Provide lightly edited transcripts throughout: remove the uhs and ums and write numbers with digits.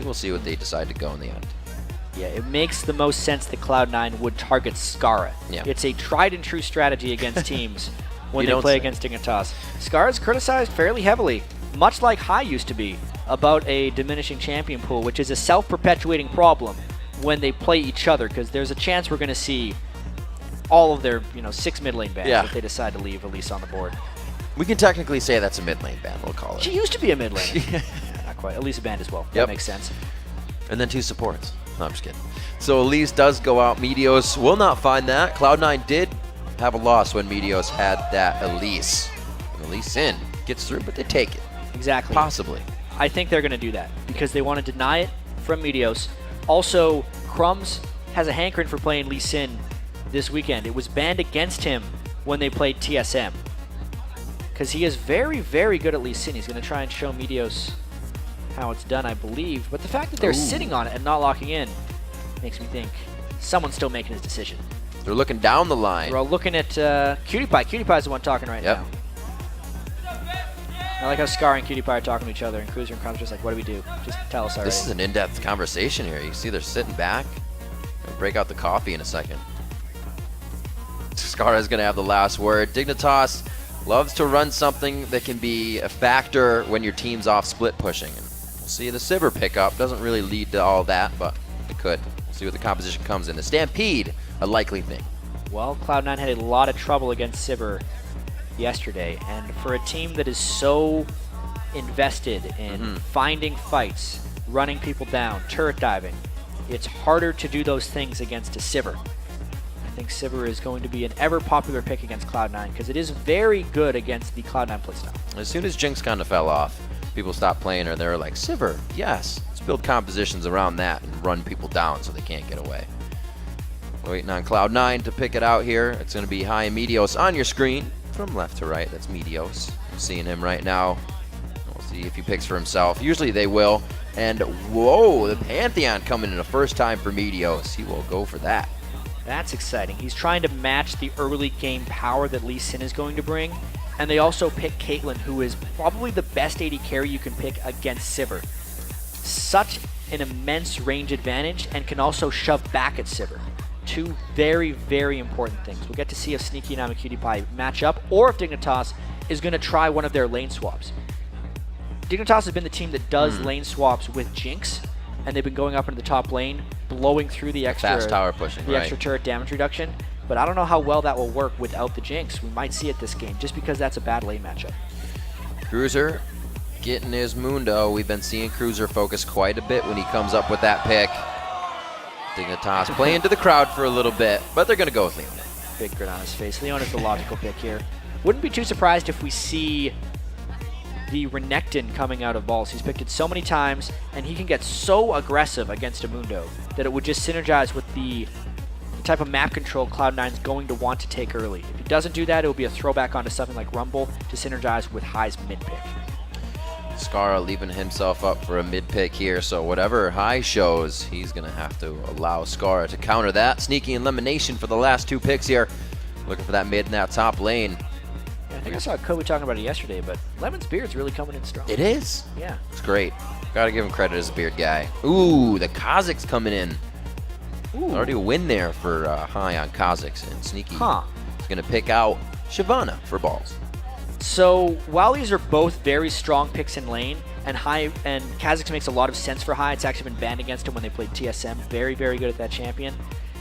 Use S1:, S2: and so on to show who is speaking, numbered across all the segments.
S1: We'll see what they decide to go in the end.
S2: Yeah, it makes the most sense that Cloud9 would target Scarra.
S1: Yeah.
S2: It's a tried and true strategy against teams when
S1: You
S2: they play against Dignitas. Scarra's criticized fairly heavily, much like Hai used to be, about a diminishing champion pool, which is a self-perpetuating problem when they play each other, because there's a chance we're going to see all of their 6 mid lane bans if they decide to leave Elise on the board.
S1: We can technically say that's a mid lane ban, we'll call it.
S2: She used to be a mid lane. Yeah, not quite. Elise banned as well. That makes sense.
S1: And then 2 supports. No, I'm just kidding. So Elise does go out. Meteos will not find that. Cloud9 did have a loss when Meteos had that Elise. And Elise in. Gets through, but they take it.
S2: Exactly.
S1: Possibly.
S2: I think they're going to do that because they want to deny it from Meteos. Also, Crumbzz has a hankering for playing Lee Sin this weekend. It was banned against him when they played TSM because he is very, very good at Lee Sin. He's going to try and show Meteos how it's done, I believe. But the fact that they're sitting on it and not locking in makes me think someone's still making his decision.
S1: They're looking down the line.
S2: We're all looking at KiWiKiD. KiWiKiD's the one talking right now. I like how Scarra and KiWiKiD are talking to each other, and Cruiser and Crumbzz just like, what do we do? Just tell us already.
S1: This is an in-depth conversation here. You see they're sitting back. Gonna break out the coffee in a second. Scarra's going to have the last word. Dignitas loves to run something that can be a factor when your team's off split pushing. And we'll see the Sivir pickup. Doesn't really lead to all that, but it could. We'll see what the composition comes in. The Stampede, a likely thing.
S2: Well, Cloud9 had a lot of trouble against Sivir yesterday, and for a team that is so invested in finding fights, running people down, turret diving, it's harder to do those things against a Sivir. I think Sivir is going to be an ever popular pick against Cloud9 because it is very good against the Cloud9 playstyle.
S1: As soon as Jinx kind of fell off, people stopped playing her. They were like, Sivir, yes, let's build compositions around that and run people down so they can't get away. Waiting on Cloud9 to pick it out here. It's going to be Hai and Meteos on your screen. From left to right, that's Meteos. I'm seeing him right now. We'll see if he picks for himself. Usually they will. And whoa, the Pantheon coming in the first time for Meteos. He will go for that.
S2: That's exciting. He's trying to match the early game power that Lee Sin is going to bring. And they also pick Caitlyn, who is probably the best AD carry you can pick against Sivir. Such an immense range advantage and can also shove back at Sivir. 2 very, very important things. We'll get to see if Sneaky and Imaqtpie match up, or if Dignitas is going to try one of their lane swaps. Dignitas has been the team that does lane swaps with Jinx, and they've been going up into the top lane, blowing through the extra
S1: fast tower pushing,
S2: extra turret damage reduction. But I don't know how well that will work without the Jinx. We might see it this game, just because that's a bad lane matchup.
S1: Cruiser getting his Mundo. We've been seeing Cruiser focus quite a bit when he comes up with that pick. Dignitas playing to the crowd for a little bit, but they're going to go with Leon.
S2: Big grin on his face. Leon is the logical pick here. Wouldn't be too surprised if we see the Renekton coming out of balls. He's picked it so many times, and he can get so aggressive against a Mundo that it would just synergize with the type of map control Cloud9 is going to want to take early. If he doesn't do that, it will be a throwback onto something like Rumble to synergize with Hai's mid pick.
S1: Scarra leaving himself up for a mid pick here, so whatever Hai shows, he's going to have to allow Scarra to counter that. Sneaky and LemonNation for the last 2 picks here. Looking for that mid in that top lane.
S2: Yeah, I think I saw Kobe talking about it yesterday, but Lemon's beard's really coming in strong.
S1: It is?
S2: Yeah.
S1: It's great. Got to give him credit as a beard guy. Ooh, the Kha'Zix coming in. Ooh. Already a win there for Hai on Kha'Zix, and Sneaky is going to pick out Shyvana for balls.
S2: So while these are both very strong picks in lane, and Hai and Kha'Zix makes a lot of sense for Hai, it's actually been banned against him when they played TSM. Very, very good at that champion.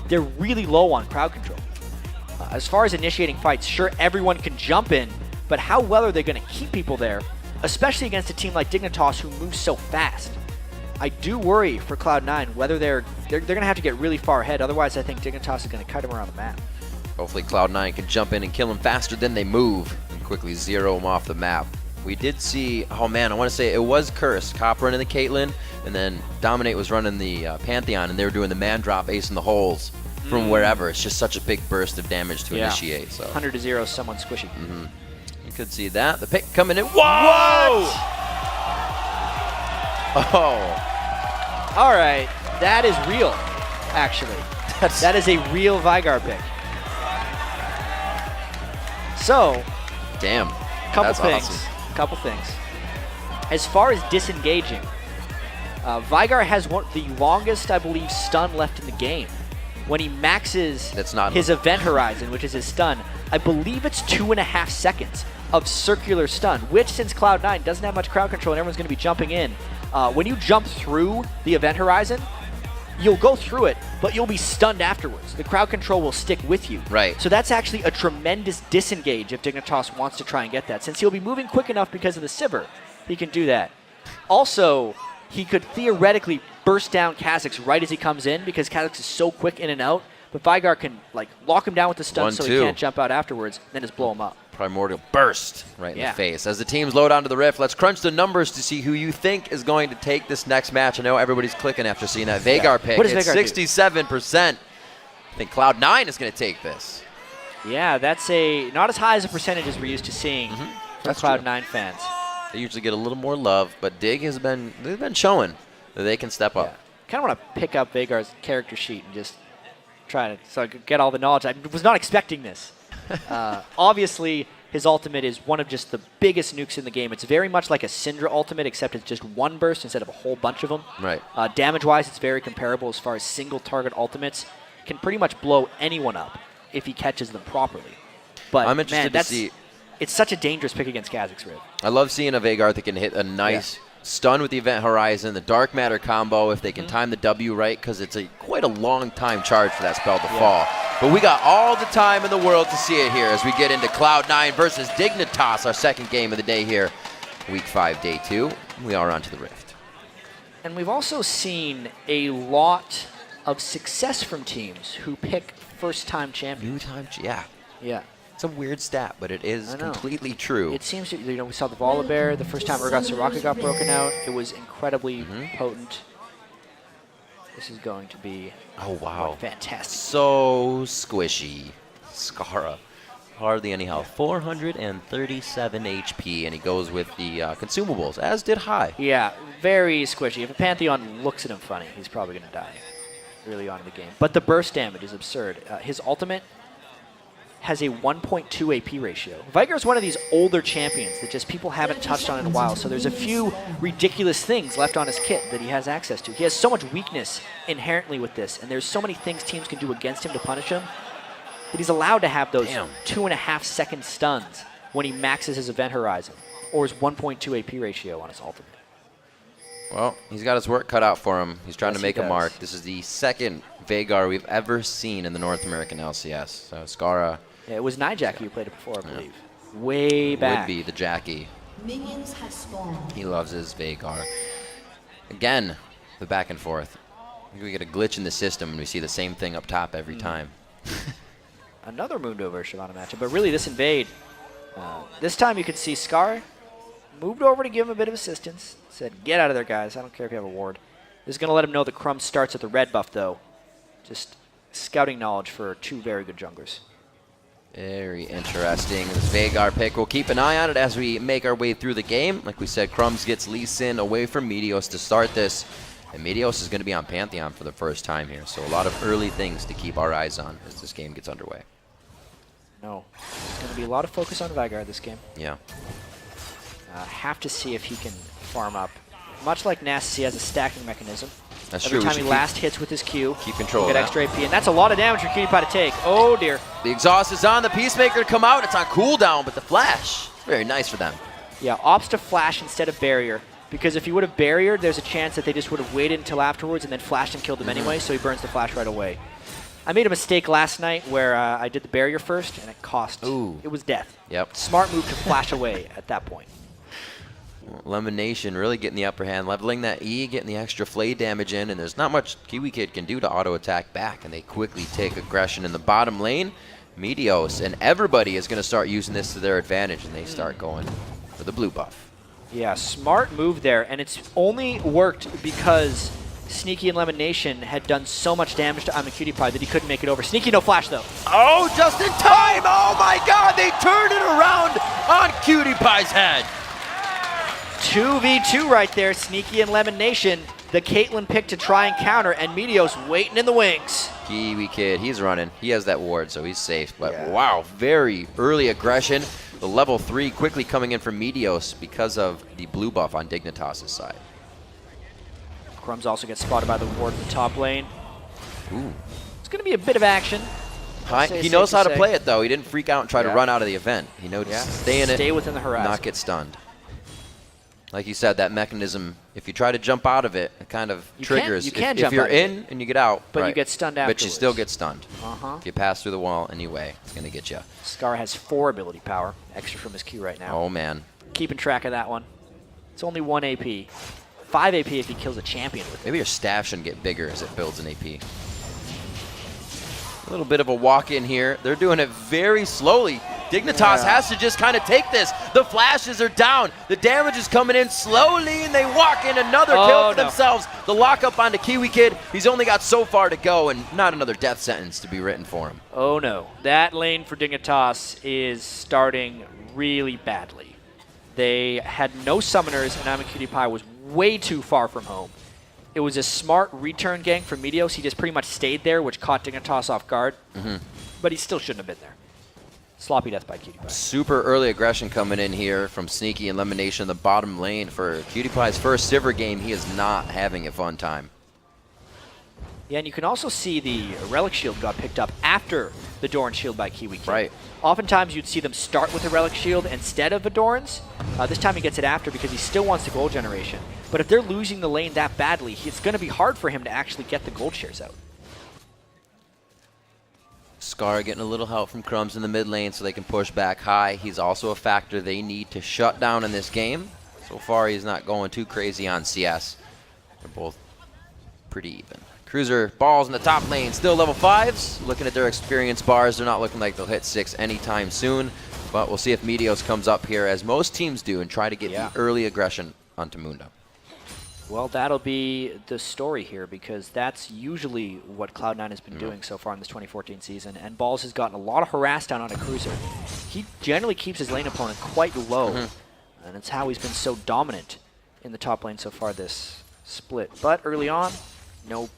S2: They're really low on crowd control. As far as initiating fights, sure, everyone can jump in, but how well are they going to keep people there, especially against a team like Dignitas who moves so fast? I do worry for Cloud9 whether they're going to have to get really far ahead. Otherwise, I think Dignitas is going to cut him around the map.
S1: Hopefully Cloud9 can jump in and kill him faster than they move and quickly zero him off the map. We did see, oh man, I want to say it was Cursed. Cop running the Caitlyn, and then Dominate was running the Pantheon, and they were doing the man drop ace in the holes from wherever. It's just such a big burst of damage to initiate. So
S2: 100 to 0, someone squishy.
S1: You could see that. The pick coming in. Whoa! Oh.
S2: All right, that is real, actually. That is a real Veigar pick. So,
S1: damn,
S2: couple things. As far as disengaging, Veigar has the longest, I believe, stun left in the game. When he maxes his event horizon, which is his stun, I believe it's 2.5 seconds of circular stun, which since Cloud9 doesn't have much crowd control and everyone's going to be jumping in, when you jump through the event horizon, you'll go through it, but you'll be stunned afterwards. The crowd control will stick with you.
S1: Right.
S2: So that's actually a tremendous disengage if Dignitas wants to try and get that. Since he'll be moving quick enough because of the Sivir, he can do that. Also, he could theoretically burst down Kha'Zix right as he comes in because Kha'Zix is so quick in and out, but Veigar can like lock him down with the stun so he can't jump out afterwards, then just blow him up.
S1: Primordial burst right in the face. As the teams load onto the Rift, let's crunch the numbers to see who you think is going to take this next match. I know everybody's clicking after seeing that Veigar pick.
S2: What does
S1: it's
S2: Veigar
S1: 67%. I think Cloud9 is going to take this.
S2: Yeah, that's not as high as a percentage as we're used to seeing from Cloud9 fans.
S1: They usually get a little more love, but Dig they've been showing that they can step up.
S2: Kind of want to pick up Veigar's character sheet and just try to I could get all the knowledge. I was not expecting this. Obviously, his ultimate is one of just the biggest nukes in the game. It's very much like a Syndra ultimate, except it's just one burst instead of a whole bunch of them.
S1: Right.
S2: Damage-wise, it's very comparable as far as single-target ultimates. Can pretty much blow anyone up if he catches them properly. But
S1: I'm interested to see.
S2: It's such a dangerous pick against Kha'Zix, Riv.
S1: I love seeing a Veigar that can hit a nice stun with the Event Horizon, the Dark Matter combo, if they can time the W right, because it's quite a long time charge for that spell to fall. But we got all the time in the world to see it here as we get into Cloud9 versus Dignitas, our second game of the day here. Week 5, Day 2. We are on to the Rift.
S2: And we've also seen a lot of success from teams who pick first-time champions. Yeah.
S1: It's a weird stat, but it is completely true.
S2: It seems to, we saw the Volibear, the first time Urgot Soraka got broken out. It was incredibly potent. This is going to be fantastic.
S1: So squishy. Scarra. Hardly any health. 437 HP, and he goes with the consumables, as did Hai.
S2: Yeah, very squishy. If a Pantheon looks at him funny, he's probably going to die early on in the game. But the burst damage is absurd. His ultimate has a 1.2 AP ratio. Veigar's one of these older champions that just people haven't touched on in a while, so there's a few ridiculous things left on his kit that he has access to. He has so much weakness inherently with this, and there's so many things teams can do against him to punish him, that he's allowed to have those 2.5 second stuns when he maxes his event horizon, or his 1.2 AP ratio on his ultimate.
S1: Well, he's got his work cut out for him. He's trying to make a mark. This is the second Veigar we've ever seen in the North American LCS. So Scarra.
S2: Yeah, it was Nijaki who played it before, I believe. Way back.
S1: Would be the Jackie.
S3: Minions have spawned.
S1: He loves his Veigar. Again, the back and forth. We get a glitch in the system and we see the same thing up top every time.
S2: Another Mundo version on a matchup, but really this invade. This time you could see Scarra moved over to give him a bit of assistance. Said, get out of there, guys. I don't care if you have a ward. This is going to let him know the Crumbzz starts at the red buff, though. Just scouting knowledge for two very good junglers.
S1: Very interesting. This Veigar pick, we'll keep an eye on it as we make our way through the game. Like we said, Crumbzz gets Lee Sin away from Meteos to start this. And Meteos is going to be on Pantheon for the first time here. So a lot of early things to keep our eyes on as this game gets underway.
S2: No. There's going to be a lot of focus on Veigar this game.
S1: Yeah.
S2: Have to see if he can farm up. Much like Nasus, he has a stacking mechanism.
S1: That's
S2: Every
S1: true.
S2: time he last hits with his Q,
S1: keep control
S2: get
S1: of
S2: extra AP, and that's a lot of damage for KiWiKiD to take. Oh dear.
S1: The exhaust is on, the Peacemaker to come out. It's on cooldown, but the flash, very nice for them.
S2: Yeah, opts to flash instead of barrier, because if he would have barriered, there's a chance that they just would have waited until afterwards and then flashed and killed him anyway, so he burns the flash right away. I made a mistake last night where I did the barrier first, and it cost.
S1: Ooh.
S2: It was death.
S1: Yep.
S2: Smart move to flash away at that point.
S1: LemonNation really getting the upper hand, leveling that E, getting the extra flay damage in, and there's not much KiWiKiD can do to auto-attack back, and they quickly take aggression in the bottom lane. Meteos and everybody is going to start using this to their advantage, and they start going for the blue buff.
S2: Yeah, smart move there, and it's only worked because Sneaky and LemonNation had done so much damage to Imaqtpie that he couldn't make it over. Sneaky no flash, though.
S1: Oh, just in time! Oh my god, they turned it around on KiWiKid's head!
S2: 2v2 right there, Sneaky and LemonNation. The Caitlyn pick to try and counter, and Meteos waiting in the wings.
S1: KiWiKiD, he's running. He has that ward, so he's safe. But wow, very early aggression. The level 3 quickly coming in from Meteos because of the blue buff on Dignitas' side.
S2: Crumbzz also gets spotted by the ward in the top lane.
S1: Ooh.
S2: It's going to be a bit of action.
S1: He knows how to play it, though. He didn't freak out and try to run out of the event. He knows to stay in it,
S2: stay within the horizon,
S1: not get stunned. Like you said, that mechanism, if you try to jump out of it, it kind of triggers.
S2: You can
S1: if
S2: jump
S1: you're
S2: out of it,
S1: in and you get out,
S2: but you get stunned afterwards.
S1: But you still get stunned.
S2: Uh-huh.
S1: If you pass through the wall anyway, it's going to get you.
S2: Scarra has 4 ability power, extra from his Q right now.
S1: Oh, man.
S2: Keeping track of that one. It's only 1 AP. 5 AP if he kills a champion with it.
S1: Maybe your staff shouldn't get bigger as it builds an AP. A little bit of a walk-in here. They're doing it very slowly. Dignitas has to just kind of take this. The flashes are down. The damage is coming in slowly, and they walk in another kill for themselves. The lockup onto KiWiKiD. He's only got so far to go, and not another death sentence to be written for him.
S2: Oh, no. That lane for Dignitas is starting really badly. They had no summoners, and Imaqtpie was way too far from home. It was a smart return gank from Meteos. He just pretty much stayed there, which caught Dignitas off guard. But he still shouldn't have been there. Sloppy death by KiWiKiD.
S1: Super early aggression coming in here from Sneaky and LemonNation in the bottom lane. For KiWiKid's first Sivir game, he is not having a fun time.
S2: Yeah, and you can also see the Relic Shield got picked up after the Doran Shield by KiWiKiD.
S1: Right.
S2: Oftentimes you'd see them start with a Relic Shield instead of a Doran's. This time he gets it after because he still wants the gold generation. But if they're losing the lane that badly, it's going to be hard for him to actually get the gold shares out.
S1: Scarra getting a little help from Crumbzz in the mid lane so they can push back high. He's also a factor they need to shut down in this game. So far, he's not going too crazy on CS. They're both pretty even. Cruiser balls in the top lane, still level 5s. Looking at their experience bars, they're not looking like they'll hit 6 anytime soon. But we'll see if Meteos comes up here, as most teams do, and try to get the early aggression onto Mundo.
S2: Well, that'll be the story here, because that's usually what Cloud9 has been doing so far in this 2014 season. And Balls has gotten a lot of harass down on a Cruiser. He generally keeps his lane opponent quite low, and it's how he's been so dominant in the top lane so far this split. But early on, no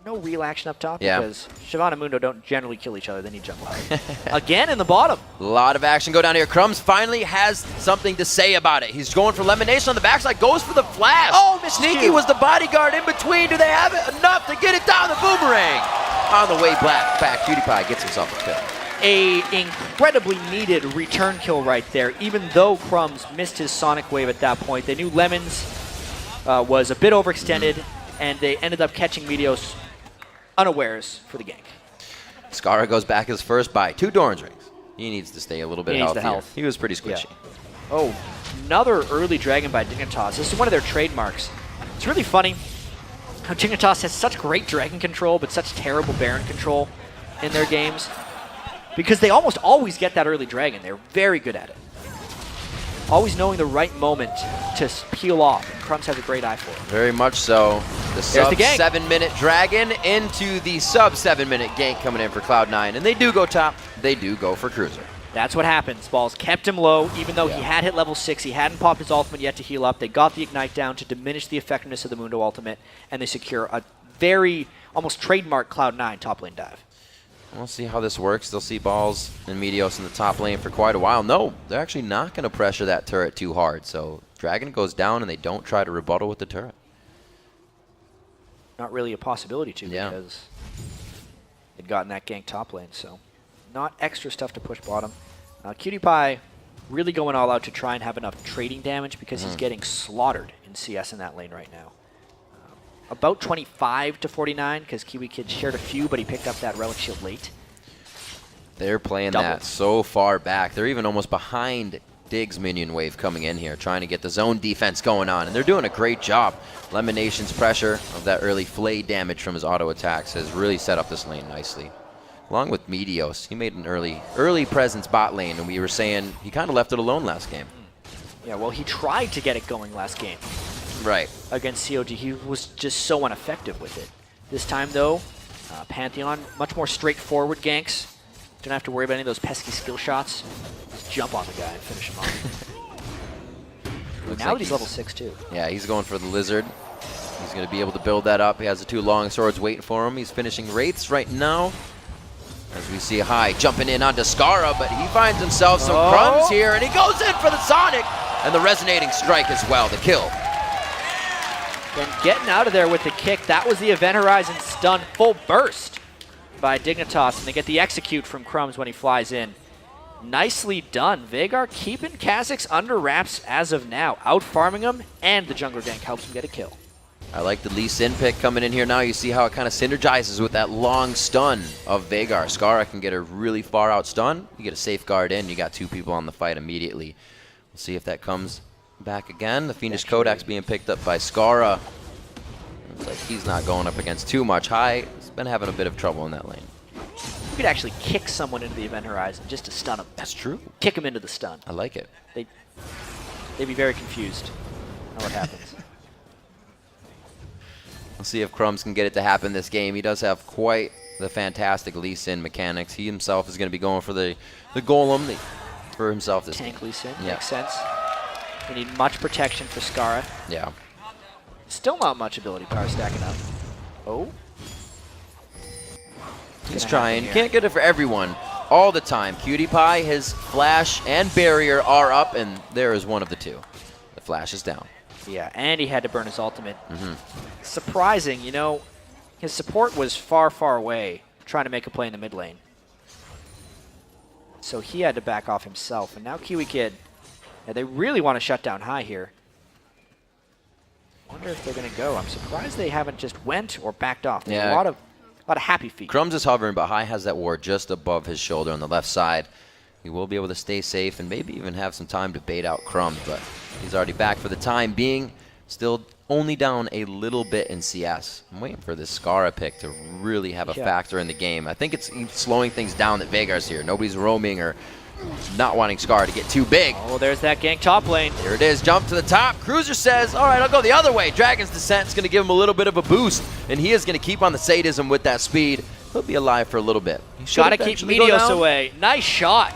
S2: real action up top, because Siobhan and Mundo don't generally kill each other. They need jump out. Again in the bottom.
S1: A lot of action go down here. Crumbzz finally has something to say about it. He's going for LemonNation on the backside, goes for the flash.
S2: Oh,
S1: Sneaky was the bodyguard in between. Do they have it enough to get it down the boomerang? On the way back, KiWiKiD gets himself a kill.
S2: A incredibly needed return kill right there, even though Crumbzz missed his Sonic Wave at that point. They knew Lemons was a bit overextended, and they ended up catching Meteos unawares for the gank.
S1: Scarra goes back his first by 2 Doran's rings. He needs to stay a little bit healthier.
S2: Health.
S1: He was pretty squishy.
S2: Oh, another early dragon by Dignitas. This is one of their trademarks. It's really funny how Dignitas has such great dragon control, but such terrible Baron control in their games, because they almost always get that early dragon. They're very good at it. Always knowing the right moment to peel off. And Crumbzz has a great eye for it.
S1: Very much so. The sub
S2: the gank.
S1: 7-minute dragon into the sub 7-minute gank coming in for Cloud9. And they do go top. They do go for Cruiser.
S2: That's what happens. Balls kept him low, even though he had hit level 6. He hadn't popped his ultimate yet to heal up. They got the Ignite down to diminish the effectiveness of the Mundo ultimate, and they secure a very, almost trademark Cloud9 top lane dive.
S1: We'll see how this works. They'll see Balls and Meteos in the top lane for quite a while. No, they're actually not going to pressure that turret too hard. So Dragon goes down, and they don't try to rebuttal with the turret.
S2: Not really a possibility to, because they'd gotten that gank top lane. So not extra stuff to push bottom. KiWiKiD really going all out to try and have enough trading damage, because he's getting slaughtered in CS in that lane right now. About 25 to 49, because KiWiKiD shared a few, but he picked up that Relic Shield late.
S1: They're playing that so far back. They're even almost behind Dig's minion wave coming in here, trying to get the zone defense going on, and they're doing a great job. LemonNation's pressure of that early flay damage from his auto attacks has really set up this lane nicely. Along with Meteos, he made an early presence bot lane, and we were saying he kind of left it alone last game.
S2: Yeah, well, he tried to get it going last game.
S1: Right.
S2: Against COG, he was just so ineffective with it. This time, though, Pantheon, much more straightforward ganks. Don't have to worry about any of those pesky skill shots. Just jump on the guy and finish him off. Now that he's level 6, too.
S1: Yeah, he's going for the Lizard. He's going to be able to build that up. He has the 2 long swords waiting for him. He's finishing Wraiths right now. As we see Hai jumping in onto Scarra, but he finds himself some crumbs here, and he goes in for the Sonic! And the resonating strike as well, the kill.
S2: Then getting out of there with the kick. That was the Event Horizon stun full burst by Dignitas, and they get the execute from Crumbzz when he flies in. Nicely done. Veigar keeping Kha'zix under wraps as of now, out-farming him, and the jungler gank helps him get a kill.
S1: I like the Lee Sin pick coming in here now. You see how it kind of synergizes with that long stun of Veigar. Scarra can get a really far out stun. You get a safeguard in, you got two people on the fight immediately. We'll see if that comes back again. The Fiendish Kodak's being picked up by Scarra. Looks like he's not going up against too much. Hai has been having a bit of trouble in that lane.
S2: You could actually kick someone into the Event Horizon just to stun them.
S1: That's true.
S2: Kick them into the stun.
S1: I like it.
S2: They'd be very confused on what happens.
S1: We'll see if Crumbzz can get it to happen this game. He does have quite the fantastic Lee Sin mechanics. He himself is going to be going for the golem for himself this
S2: Tank Lee Sin,
S1: Yeah.
S2: makes sense. We need much protection for Scarra.
S1: Yeah.
S2: Still not much ability power stacking up. Oh.
S1: He's trying. Can't get it for everyone all the time. KiWiKiD, his flash and barrier are up, and there is one of the two. The flash is down.
S2: Yeah, and he had to burn his ultimate. Surprising, you know, his support was far, far away trying to make a play in the mid lane. So he had to back off himself. And now KiWiKiD, yeah, they really want to shut down Hai here. Wonder if they're going to go. I'm surprised they haven't just went or backed off. There's a lot of happy feet.
S1: Crumbzz is hovering, but Hai has that ward just above his shoulder on the left side. He will be able to stay safe and maybe even have some time to bait out Crumbzz, but he's already back for the time being. Still only down a little bit in CS. I'm waiting for this Scarra pick to really have a factor in the game. I think it's slowing things down that Veigar's here. Nobody's roaming or not wanting Scarra to get too big.
S2: Oh, there's that gank top lane.
S1: Here it is, jump to the top. Cruiser says, all right, I'll go the other way. Dragon's Descent is going to give him a little bit of a boost, and he is going to keep on the sadism with that speed. He'll be alive for a little bit.
S2: Gotta keep Meteos away. Nice shot.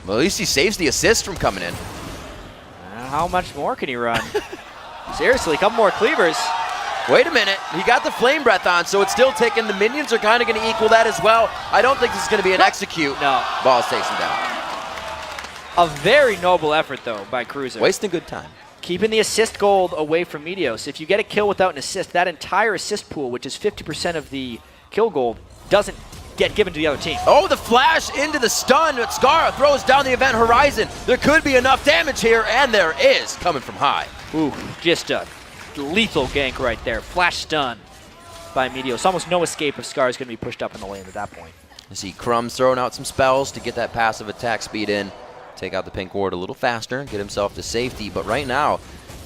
S1: Well, at least he saves the assist from coming in.
S2: How much more can he run? Seriously, a couple more cleavers.
S1: Wait a minute. He got the flame breath on, so it's still ticking. The minions are kind of going to equal that as well. I don't think this is going to be an execute.
S2: No.
S1: Balls takes him down.
S2: A very noble effort, though, by Cruiser.
S1: Wasting good time.
S2: Keeping the assist gold away from Meteos. If you get a kill without an assist, that entire assist pool, which is 50% of the kill gold, doesn't get given to the other team.
S1: Oh, the flash into the stun, but Scarra throws down the Event Horizon. There could be enough damage here, and there is, coming from Hai.
S2: Ooh, just a lethal gank right there. Flash stun by Meteos. Almost no escape if Scarra's going to be pushed up in the lane at that point.
S1: You see Crumbzz throwing out some spells to get that passive attack speed in. Take out the pink ward a little faster, get himself to safety. But right now,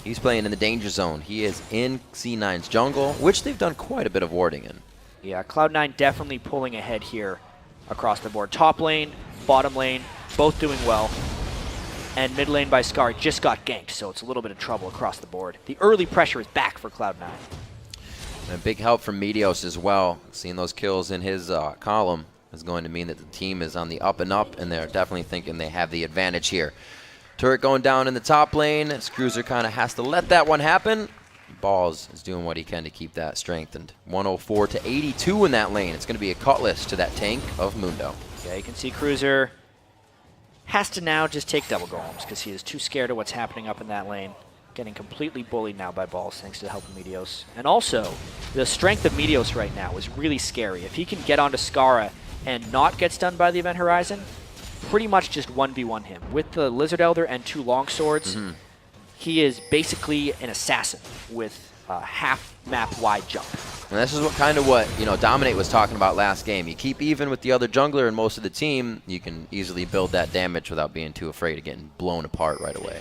S1: he's playing in the danger zone. He is in C9's jungle, which they've done quite a bit of warding in.
S2: Yeah, Cloud9 definitely pulling ahead here across the board. Top lane, bottom lane, both doing well. And mid lane by Scarra just got ganked, so it's a little bit of trouble across the board. The early pressure is back for Cloud9.
S1: And a big help from Meteos as well. Seeing those kills in his column is going to mean that the team is on the up and up, and they're definitely thinking they have the advantage here. Turret going down in the top lane. Cruiser kind of has to let that one happen. Balls is doing what he can to keep that strengthened. 104 to 82 in that lane. It's going to be a cutlass to that tank of Mundo.
S2: Yeah, you can see Cruiser has to now just take double golems because he is too scared of what's happening up in that lane. Getting completely bullied now by Balls thanks to the help of Meteos. And also, the strength of Meteos right now is really scary. If he can get onto Scarra and not get stunned by the Event Horizon, pretty much just 1v1 him. With the Lizard Elder and 2 longswords, he is basically an assassin with a half map wide jump.
S1: And this is what Dominate was talking about last game. You keep even with the other jungler and most of the team, you can easily build that damage without being too afraid of getting blown apart right away.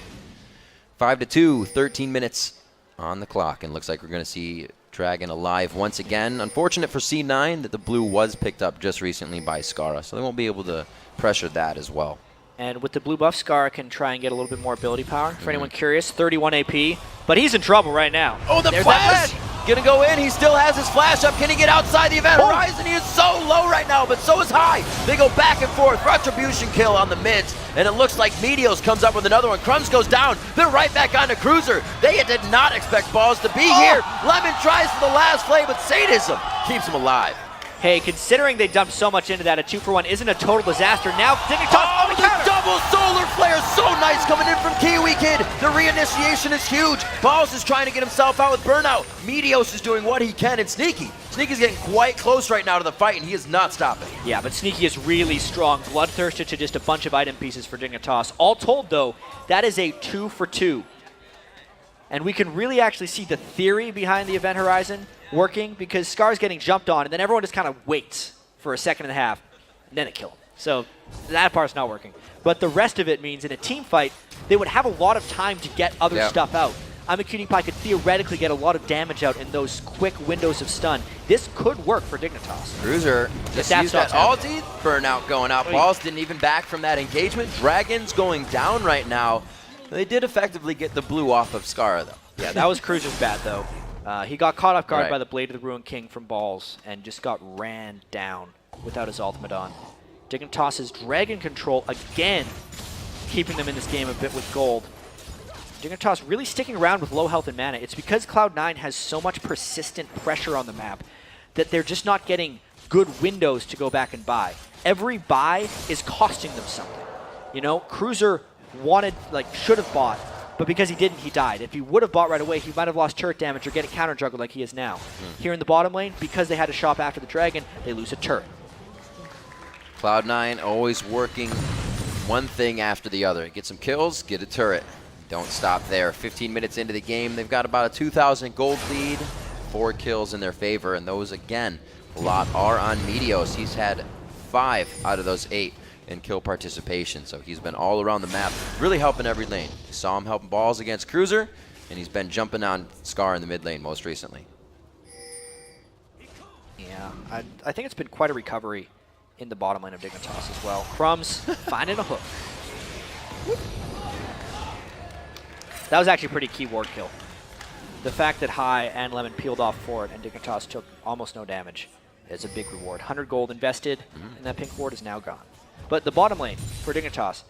S1: 5-2, 13 minutes on the clock, and looks like we're going to see Dragon alive once again. Unfortunate for C9 that the blue was picked up just recently by Scarra, so they won't be able to pressure that as well.
S2: And with the blue buff, Scarra can try and get a little bit more ability power. For anyone curious, 31 AP, but he's in trouble right now.
S1: Oh, the flash! Gonna go in, he still has his flash up. Can he get outside the Event Horizon? He is so low right now, but so is Hai. They go back and forth. Retribution kill on the mids, and it looks like Meteos comes up with another one. Crumbzz goes down. They're right back onto Cruiser. They did not expect Balls to be here. Lemon tries for the last play, but sadism keeps him alive.
S2: Hey, considering they dumped so much into that, a 2-for-1 isn't a total disaster. Now, Dignitas,
S1: double solar flare, so nice coming in from KiWiKiD. The reinitiation is huge. Balls is trying to get himself out with burnout. Meteos is doing what he can, and Sneaky's getting quite close right now to the fight, and he is not stopping.
S2: Yeah, but Sneaky is really strong. Bloodthirsted to just a bunch of item pieces for Dignitas. All told, though, that is a 2 for 2. And we can really actually see the theory behind the event horizon working, because Scar's getting jumped on, and then everyone just kind of waits for a second and a half, and then it kills him. So that part's not working. But the rest of it means in a team fight, they would have a lot of time to get other stuff out. Imaqtpie could theoretically get a lot of damage out in those quick windows of stun. This could work for Dignitas.
S1: Cruzer just used that ulti, burnout going out. Balls didn't even back from that engagement. Dragon's going down right now. They did effectively get the blue off of Scarra, though.
S2: Yeah, that was Cruzer's bad, though. He got caught off guard by the Blade of the Ruined King from Balls and just got ran down without his ultimate on. Dignitas' Dragon control again, keeping them in this game a bit with gold. Dignitas really sticking around with low health and mana. It's because Cloud9 has so much persistent pressure on the map that they're just not getting good windows to go back and buy. Every buy is costing them something. You know, Cruzer should have bought, but because he didn't, he died. If he would have bought right away, he might have lost turret damage or get it counter juggled like he is now. Here in the bottom lane, because they had to shop after the dragon, they lose a turret.
S1: Cloud9 always working one thing after the other. Get some kills, get a turret. Don't stop there. 15 minutes into the game, they've got about a 2,000 gold lead, 4 kills in their favor, and those, again, a lot are on Meteos. He's had 5 out of those 8 in kill participation, so he's been all around the map, really helping every lane. You saw him helping Balls against Cruzer, and he's been jumping on Scar in the mid lane most recently.
S2: Yeah, I think it's been quite a recovery in the bottom lane of Dignitas as well. Crumbzz finding a hook. That was actually a pretty key ward kill. The fact that Hai and Lemon peeled off for it and Dignitas took almost no damage is a big reward. 100 gold invested, and that pink ward is now gone. But the bottom lane for Dignitas,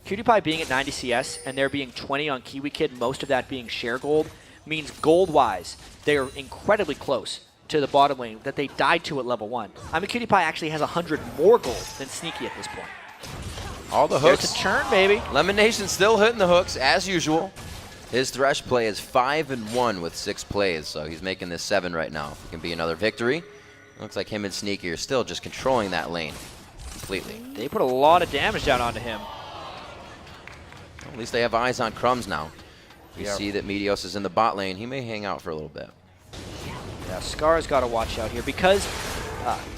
S2: PewDiePie being at 90 CS and there being 20 on KiWiKiD, most of that being share gold, means gold-wise, they are incredibly close to the bottom lane that they died to at level 1. PewDiePie actually has 100 more gold than Sneaky at this point.
S1: All the hooks.
S2: There's a turn, baby.
S1: LemonNation still hitting the hooks, as usual. His Thresh play is 5-1 with 6 plays, so he's making this 7 right now. If it can be another victory, looks like him and Sneaky are still just controlling that lane completely.
S2: They put a lot of damage down onto him.
S1: Well, at least they have eyes on Crumbzz now. We see that Meteos is in the bot lane. He may hang out for a little bit.
S2: Yeah, Scar's got to watch out here because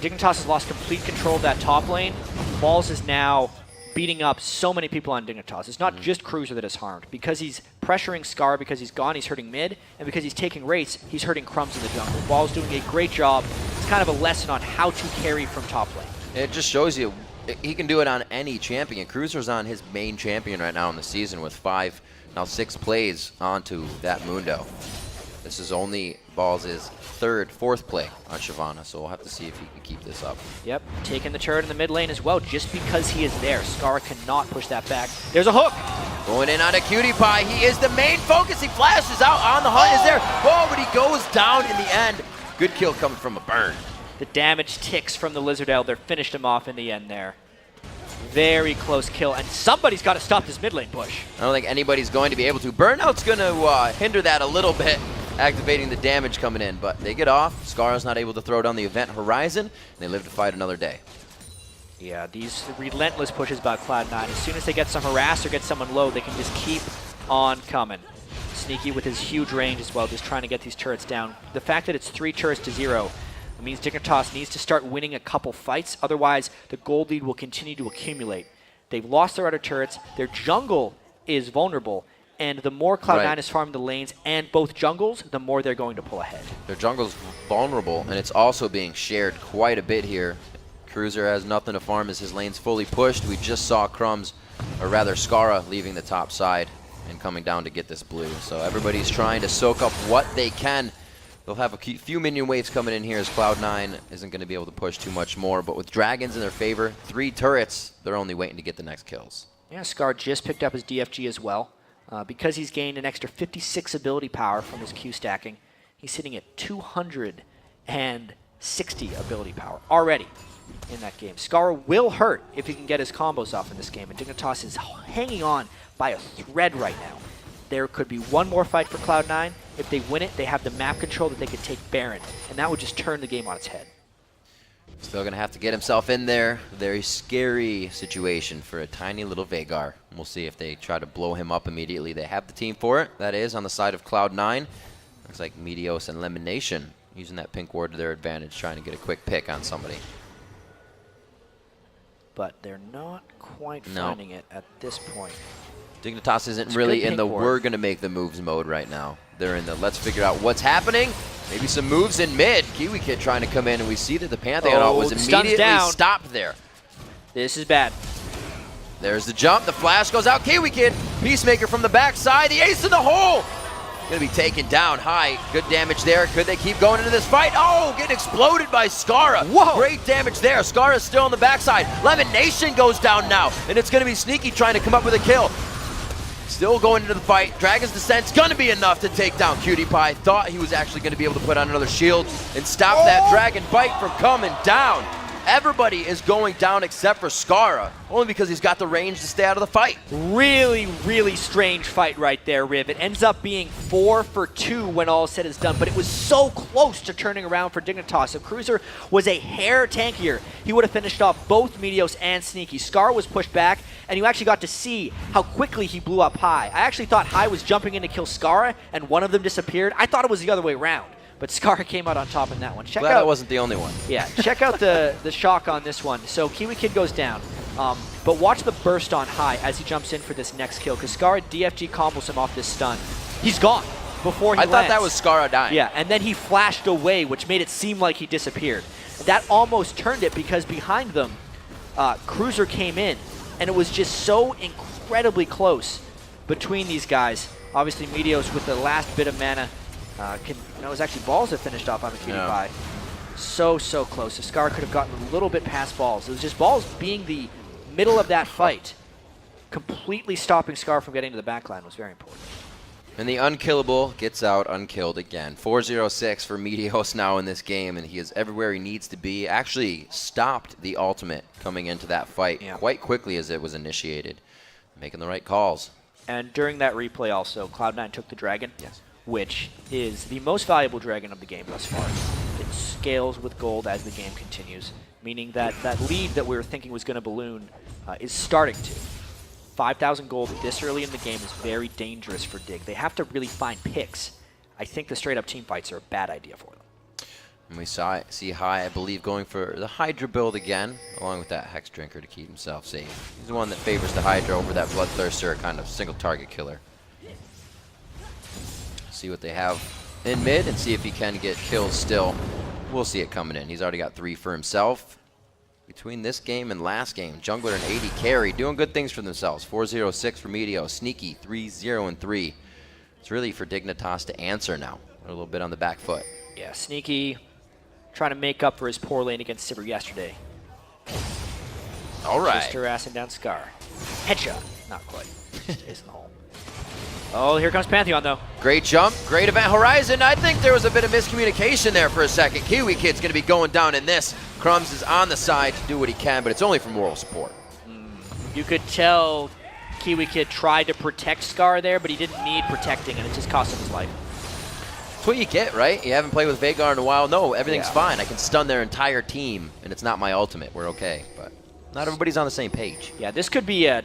S2: Dignitas has lost complete control of that top lane. Balls is now beating up so many people on Dignitas. It's not just Cruzer that is harmed. Because he's pressuring Scar, because he's gone, he's hurting mid, and because he's taking rates, he's hurting Crumbzz in the jungle. Ball's doing a great job. It's kind of a lesson on how to carry from top lane.
S1: It just shows you he can do it on any champion. Cruzer's on his main champion right now in the season with 6 plays onto that Mundo. This is only Balls' fourth play on Shyvana, so we'll have to see if he can keep this up.
S2: Yep, taking the turret in the mid lane as well, just because he is there. Scar cannot push that back. There's a hook!
S1: Going in on a PewDiePie. He is the main focus. He flashes out on the hunt. Is there? Oh, but he goes down in the end. Good kill coming from a burn.
S2: The damage ticks from the Lizard Elder finished him off in the end there. Very close kill, and somebody's got to stop this mid lane push.
S1: I don't think anybody's going to be able to. Burnout's going to hinder that a little bit, activating the damage coming in, but they get off. Scarra's not able to throw down the event horizon, and they live to fight another day.
S2: Yeah, these relentless pushes by Cloud9. As soon as they get some harass or get someone low, they can just keep on coming. Sneaky with his huge range as well, just trying to get these turrets down. The fact that it's 3 turrets to 0 means Dignitas needs to start winning a couple fights, otherwise the gold lead will continue to accumulate. They've lost their other turrets, their jungle is vulnerable, and the more Cloud9 is farming the lanes and both jungles, the more they're going to pull ahead.
S1: Their jungle's vulnerable, and it's also being shared quite a bit here. Cruzer has nothing to farm as his lane's fully pushed. We just saw Crumbzz, or rather Scarra, leaving the top side and coming down to get this blue. So everybody's trying to soak up what they can. They'll have a few minion waves coming in here as Cloud9 isn't going to be able to push too much more. But with dragons in their favor, 3 turrets, they're only waiting to get the next kills.
S2: Yeah, Scar just picked up his DFG as well. Because he's gained an extra 56 ability power from his Q stacking, he's sitting at 260 ability power already. in that game. Scarra will hurt if he can get his combos off in this game, and Dignitas is hanging on by a thread right now. There could be one more fight for Cloud9. If they win it, they have the map control that they could take Baron, and that would just turn the game on its head.
S1: Still going to have to get himself in there. Very scary situation for a tiny little Veigar. We'll see if they try to blow him up immediately. They have the team for it. That is on the side of Cloud9. Looks like Meteos and LemonNation using that pink ward to their advantage, trying to get a quick pick on somebody.
S2: But they're not quite finding it at this point.
S1: Dignitas isn't really in the we're going to make the moves mode right now. They're in the let's figure out what's happening. Maybe some moves in mid. KiWiKiD trying to come in, and we see that the Pantheon was immediately stopped there.
S2: This is bad.
S1: There's the jump. The flash goes out. KiWiKiD, Peacemaker from the backside. The ace in the hole. Going to be taken down. Hai, good damage there. Could they keep going into this fight? Oh, getting exploded by Scarra.
S2: Whoa.
S1: Great damage there. Scarra's still on the backside. LemonNation goes down now, and it's going to be Sneaky trying to come up with a kill. Still going into the fight. Dragon's Descent's going to be enough to take down QtPie. Thought he was actually going to be able to put on another shield and stop that Dragon Bite from coming down. Everybody is going down except for Scarra, only because he's got the range to stay out of the fight.
S2: Really, really strange fight right there, Riv. It ends up being 4 for 2 when all is said is done, but it was so close to turning around for Dignitas. If Cruzer was a hair tankier, he would have finished off both Meteos and Sneaky. Scarra was pushed back, and you actually got to see how quickly he blew up Hai. I actually thought Hai was jumping in to kill Scarra, and one of them disappeared. I thought it was the other way around. But Scarra came out on top in that one.
S1: Glad I wasn't the only one.
S2: Yeah, check out the shock on this one. So KiWiKiD goes down, but watch the burst on Hai as he jumps in for this next kill, because Scarra DFG combos him off this stun. He's gone before he lands.
S1: I thought that was Scarra dying.
S2: Yeah, and then he flashed away, which made it seem like he disappeared. That almost turned it, because behind them, Cruzer came in, and it was just so incredibly close between these guys. Obviously, Meteos with the last bit of mana. It was actually Balls that finished off on the QtPie. So close. If Scarra could have gotten a little bit past Balls. It was just Balls being the middle of that fight. Completely stopping Scarra from getting to the backline was very important.
S1: And the unkillable gets out unkilled again. 4-0-6 for Meteos now in this game, and he is everywhere he needs to be. Actually stopped the ultimate coming into that fight quite quickly as it was initiated. Making the right calls.
S2: And during that replay also, Cloud9 took the Dragon. Yes. Which is the most valuable dragon of the game thus far. It scales with gold as the game continues, meaning that that lead that we were thinking was going to balloon is starting to. 5,000 gold this early in the game is very dangerous for Dig. They have to really find picks. I think the straight-up team fights are a bad idea for them.
S1: And we see Hai, I believe, going for the Hydra build again, along with that Hex Drinker to keep himself safe. He's the one that favors the Hydra over that Bloodthirster kind of single-target killer. See what they have in mid and see if he can get kills still. We'll see it coming in. He's already got 3 for himself. Between this game and last game, Jungler and 80 carry, doing good things for themselves. 4-0-6 for Meteos, Sneaky 3-0-3. It's really for Dignitas to answer now. They're a little bit on the back foot.
S2: Yeah, Sneaky trying to make up for his poor lane against Sivir yesterday.
S1: All right.
S2: Just harassing down Scar. Headshot. Not quite. Stays in the hole. Oh, here comes Pantheon, though.
S1: Great jump, great event horizon. I think there was a bit of miscommunication there for a second. KiWiKid's going to be going down in this. Crumbzz is on the side to do what he can, but it's only for moral support.
S2: You could tell KiWiKiD tried to protect Scar there, but he didn't need protecting, and it just cost him his life.
S1: That's what you get, right? You haven't played with Veigar in a while. No, everything's fine. I can stun their entire team, and it's not my ultimate. We're okay, but not everybody's on the same page.
S2: Yeah, this could be a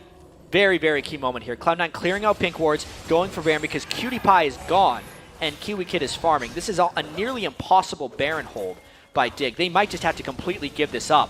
S2: very, very key moment here. Cloud9 clearing out pink wards, going for Baron because QtPie is gone and KiWiKiD is farming. This is a nearly impossible Baron hold by Dig. They might just have to completely give this up.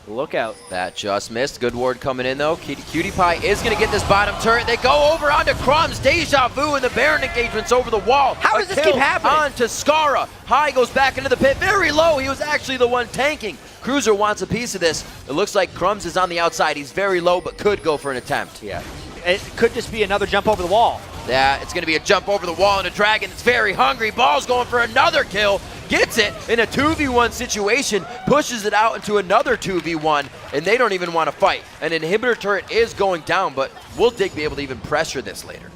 S2: Look out.
S1: That just missed. Good ward coming in, though. QtPie is going to get this bottom turret. They go over onto Crumbzz. Deja vu, and the Baron engagement's over the wall.
S2: How does this keep happening?
S1: On to Scarra. Hai goes back into the pit. Very low. He was actually the one tanking. Cruzer wants a piece of this. It looks like Crumbzz is on the outside. He's very low, but could go for an attempt.
S2: Yeah. It could just be another jump over the wall.
S1: Yeah, it's going to be a jump over the wall, and a Dragon that's very hungry. Ball's going for another kill. Gets it in a 2v1 situation, pushes it out into another 2v1, and they don't even want to fight. An inhibitor turret is going down, but will Dig be able to even pressure this later?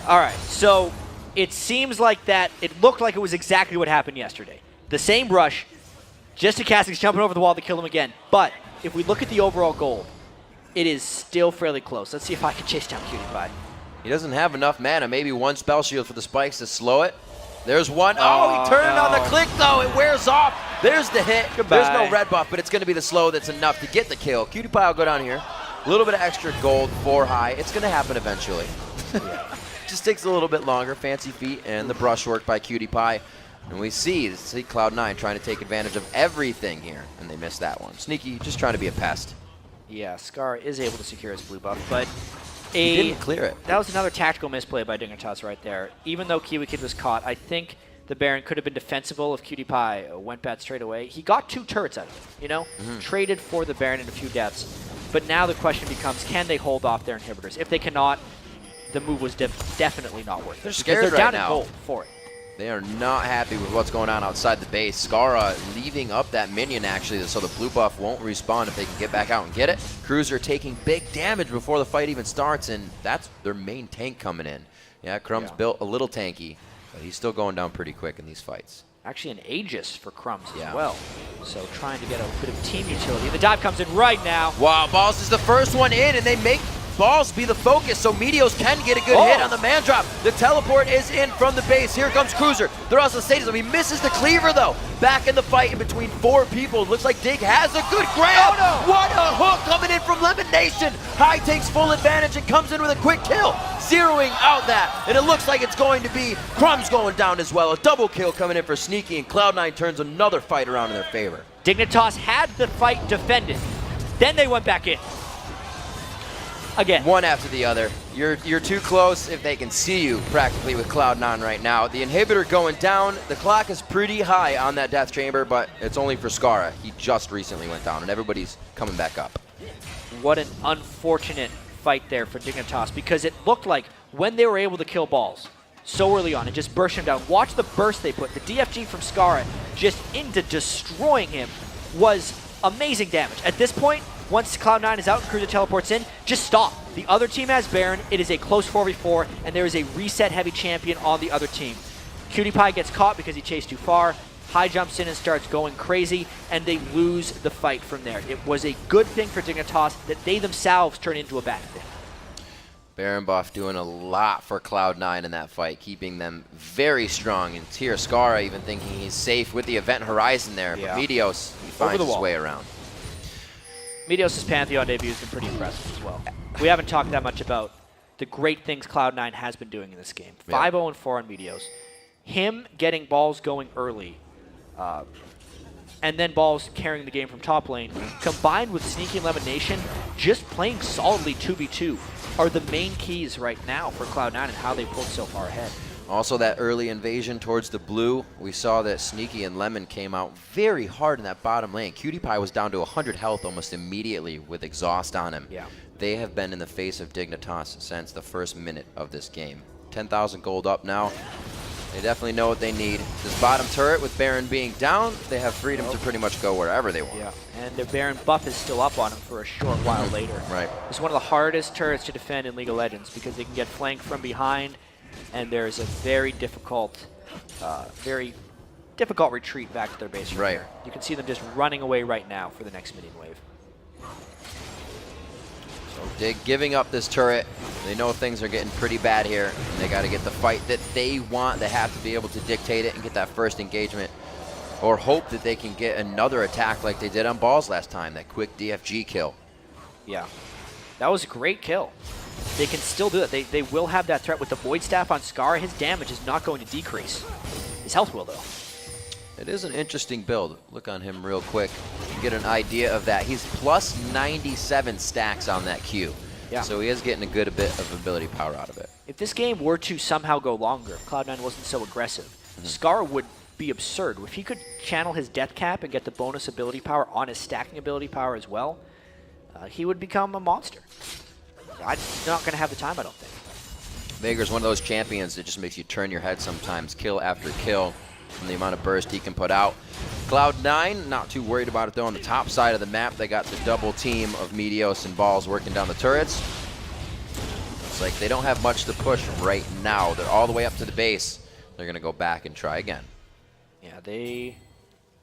S2: All right, so it seems like that, it looked like it was exactly what happened yesterday. The same rush, Just a Kha'zix jumping over the wall to kill him again. But if we look at the overall gold, it is still fairly close. Let's see if I can chase down KiWiKiD.
S1: He doesn't have enough mana. Maybe one spell shield for the spikes to slow it. There's one. Oh, he turned on the click, though. It wears off. There's the hit.
S2: Goodbye.
S1: There's no red buff, but it's going to be the slow that's enough to get the kill. KiWiKiD will go down here. A little bit of extra gold for Hai. It's going to happen eventually. Just takes a little bit longer. Fancy feet and the brush work by KiWiKiD. And we see Cloud9 trying to take advantage of everything here, and they missed that one. Sneaky just trying to be a pest.
S2: Yeah, Scarra is able to secure his blue buff, but
S1: He didn't clear it.
S2: That was another tactical misplay by Dignitas right there. Even though KiWiKiD was caught, I think the Baron could have been defensible if KiWiKiD went bad straight away. He got 2 turrets out of it, you know? Traded for the Baron and a few deaths. But now the question becomes, can they hold off their inhibitors? If they cannot, the move was definitely not worth it.
S1: They're scared
S2: they're down
S1: right now.
S2: in gold for it.
S1: They are not happy with what's going on outside the base. Scarra leaving up that minion, actually, so the blue buff won't respawn if they can get back out and get it. Cruiser taking big damage before the fight even starts, and that's their main tank coming in. Yeah, Crumbzz built a little tanky, but he's still going down pretty quick in these fights.
S2: Actually an Aegis for Crumbzz as well. So trying to get a bit of team utility. The dive comes in right now.
S1: Wow, Balls is the first one in, and they make Balls be the focus, so Meteos can get a good hit on the man drop. The teleport is in from the base. Here comes Cruiser. They're also status. He misses the cleaver, though. Back in the fight in between 4 people. Looks like Dig has a good grab.
S2: Oh, no.
S1: What a hook coming in from LemonNation. Hai takes full advantage and comes in with a quick kill, zeroing out that. And it looks like it's going to be Crumbzz going down as well. A double kill coming in for Sneaky, and Cloud9 turns another fight around in their favor.
S2: Dignitas had the fight defended. Then they went back in. Again.
S1: One after the other. You're too close if they can see you practically with Cloud9 right now. The inhibitor going down. The clock is pretty high on that death chamber, but it's only for Scarra. He just recently went down, and everybody's coming back up.
S2: What an unfortunate fight there for Dignitas, because it looked like when they were able to kill Balls so early on and just burst him down, watch the burst they put. The DFG from Scarra just into destroying him was amazing damage. At this point, once Cloud9 is out and Cruiser teleports in, just stop. The other team has Baron. It is a close 4v4, and there is a reset heavy champion on the other team. KiWiKiD gets caught because he chased too far. Hai jumps in and starts going crazy, and they lose the fight from there. It was a good thing for Dignitas that they themselves turn into a bad thing.
S1: Baron buff doing a lot for Cloud9 in that fight, keeping them very strong. And here, Scarra even thinking he's safe with the event horizon there. But Meteos, he finds his way around.
S2: Meteos' Pantheon debut has been pretty impressive as well. We haven't talked that much about the great things Cloud9 has been doing in this game. 5-0-4 on Meteos. Him getting Balls going early, and then Balls carrying the game from top lane, combined with Sneaky and LemonNation, just playing solidly 2v2, are the main keys right now for Cloud9 and how they pulled so far ahead.
S1: Also, that early invasion towards the blue, we saw that Sneaky and Lemon came out very hard in that bottom lane. KiWiKiD was down to 100 health almost immediately with exhaust on him. They have been in the face of Dignitas since the first minute of this game. 10,000 gold up now. They definitely know what they need. This bottom turret, with Baron being down, they have freedom to pretty much go wherever they want.
S2: And their Baron buff is still up on him for a short while later. It's one of the hardest turrets to defend in League of Legends because they can get flanked from behind, and there's a very difficult retreat back to their base from there. You can see them just running away right now for the next minion wave.
S1: So Dig giving up this turret. They know things are getting pretty bad here. And they got to get the fight that they want. They have to be able to dictate it and get that first engagement, or hope that they can get another attack like they did on Balls last time, that quick DFG kill.
S2: That was a great kill. They can still do it. They will have that threat with the Void Staff on Scarra. His damage is not going to decrease. His health will, though.
S1: It is an interesting build. Look on him real quick. You get an idea of that. He's plus 97 stacks on that Q. So he is getting a good bit of ability power out of it.
S2: If this game were to somehow go longer, if Cloud9 wasn't so aggressive, Scarra would be absurd. If he could channel his death cap and get the bonus ability power on his stacking ability power as well, he would become a monster. I'm not going to have the time, I don't think.
S1: Veigar's one of those champions that just makes you turn your head sometimes, kill after kill, from the amount of burst he can put out. Cloud9, not too worried about it though. On the top side of the map, they got the double team of Meteos and Balls working down the turrets. It's like they don't have much to push right now. They're all the way up to the base. They're going to go back and try again.
S2: They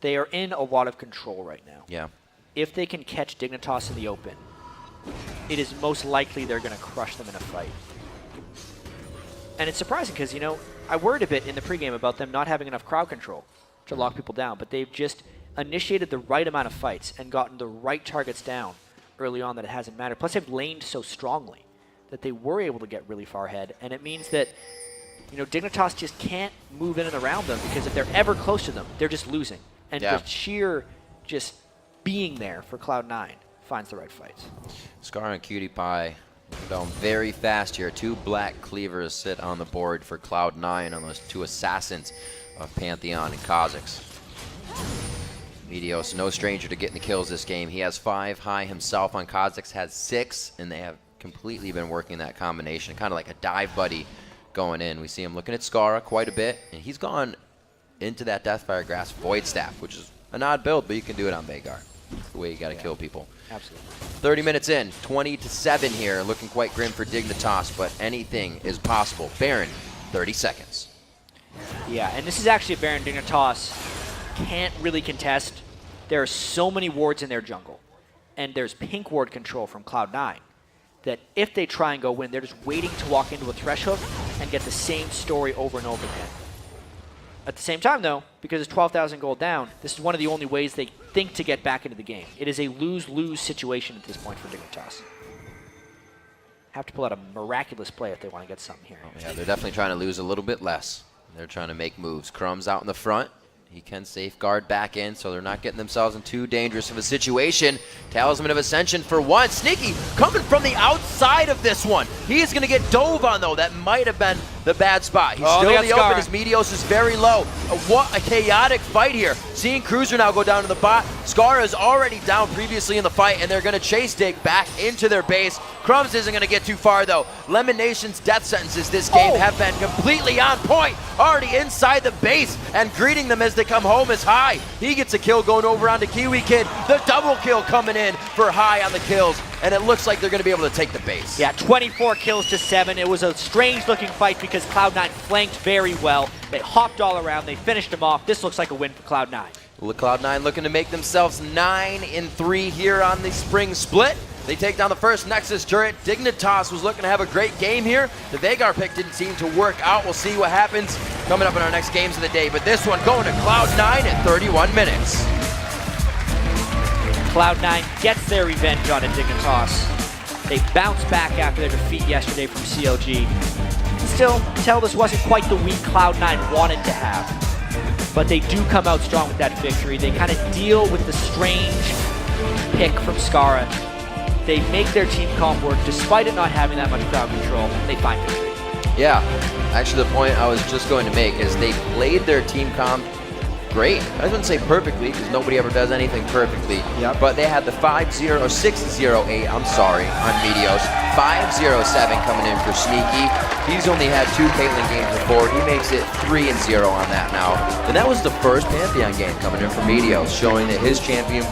S2: They are in a lot of control right now.
S1: Yeah.
S2: If they can catch Dignitas in the open, it is most likely they're going to crush them in a fight. And it's surprising because, you know, I worried a bit in the pregame about them not having enough crowd control to lock people down, but they've just initiated the right amount of fights and gotten the right targets down early on that it hasn't mattered. Plus, they've laned so strongly that they were able to get really far ahead, and it means that, you know, Dignitas just can't move in and around them because if they're ever close to them, they're just losing. And the sheer just being there for Cloud9 finds the right fights.
S1: Scarra and KiWiKiD down very fast here. 2 black cleavers sit on the board for Cloud9 on those 2 assassins of Pantheon and Kha'zix. Meteos, no stranger to getting the kills this game. He has 5. Hai himself on Kha'zix has 6, and they have completely been working that combination, kind of like a dive buddy going in. We see him looking at Scarra quite a bit, and he's gone into that Deathfire Grasp Void Staff, which is an odd build, but you can do it on Veigar. That's the way you got to kill people.
S2: Absolutely.
S1: 30 minutes in, 20-7 here, looking quite grim for Dignitas, but anything is possible. Baron, 30 seconds.
S2: Yeah, and this is actually a Baron Dignitas can't really contest. There are so many wards in their jungle, and there's pink ward control from Cloud9 that if they try and go win, they're just waiting to walk into a thresh hook and get the same story over and over again. At the same time, though, because it's 12,000 gold down, this is one of the only ways they think to get back into the game. It is a lose-lose situation at this point for Dignitas. Have to pull out a miraculous play if they want to get something here.
S1: Oh, yeah, they're definitely trying to lose a little bit less. They're trying to make moves. Crumbzz out in the front. He can safeguard back in, so they're not getting themselves in too dangerous of a situation. Talisman of Ascension for one. Sneaky coming from the outside of this one. He is going to get dove on, though. That might have been the bad spot. He's still in the open. His Meteos is very low. What a chaotic fight here. Seeing Cruiser now go down to the bot. Scarra is already down previously in the fight, and they're going to chase Dig back into their base. Crumbzz isn't going to get too far, though. LemonNation's death sentences this game have been completely on point. Already inside the base, and greeting them as they come home is Hai. He gets a kill going over onto KiWiKiD. The double kill coming in for Hai on the kills, and it looks like they're going to be able to take the base.
S2: Yeah, 24 kills to 7. It was a strange-looking fight because Cloud9 flanked very well. They hopped all around. They finished him off. This looks like a win for Cloud9.
S1: Well, Cloud9 looking to make themselves 9-3 here on the spring split. They take down the first Nexus turret. Dignitas was looking to have a great game here. The Veigar pick didn't seem to work out. We'll see what happens coming up in our next games of the day. But this one going to Cloud9 in 31 minutes.
S2: Cloud9 gets their revenge on Dignitas. They bounce back after their defeat yesterday from CLG. Still, tell this wasn't quite the week Cloud9 wanted to have. But they do come out strong with that victory. They kind of deal with the strange pick from Scarra. They make their team comp work despite it not having that much crowd control. They find victory.
S1: Yeah, actually the point I was just going to make is they played their team comp great. I wouldn't say perfectly because nobody ever does anything perfectly.
S2: Yep.
S1: But they had the 5-0 or 6-0-8, I'm sorry, on Meteos. 5-0-7 coming in for Sneaky. He's only had 2 Caitlyn games before. He makes it 3-0 on that now. And that was the first Pantheon game coming in for Meteos, showing that his champion